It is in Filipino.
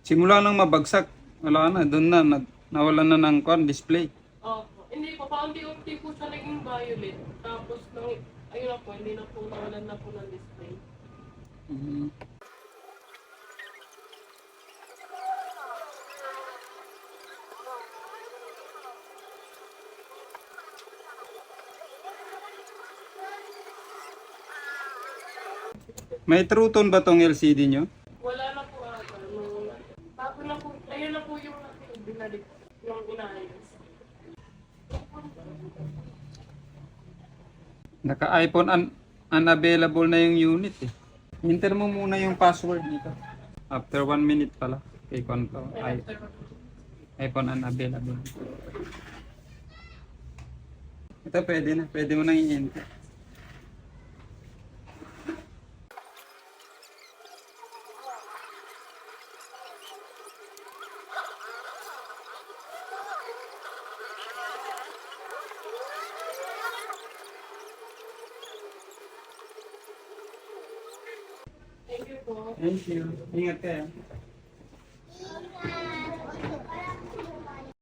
Simula nang mabagsak, wala na, doon na, nawalan na ng display. Opo. Hindi po, paunti-unti po siya naging violet. Tapos, ayun na po, hindi na po nawalan na po ng display. Mhm. May true tone ba tong LCD nyo? Wala na po ata. Bago na po, ayun na po yung binalik, yung inayos. Naka-iPhone unavailable na yung unit eh. Enter mo muna yung password dito. After 1 minute pala. Okay, confirm. iPhone unavailable. Ito pwede na. Pwede mo nang i-enter. Thank you po. Thank you. Ingat kayo.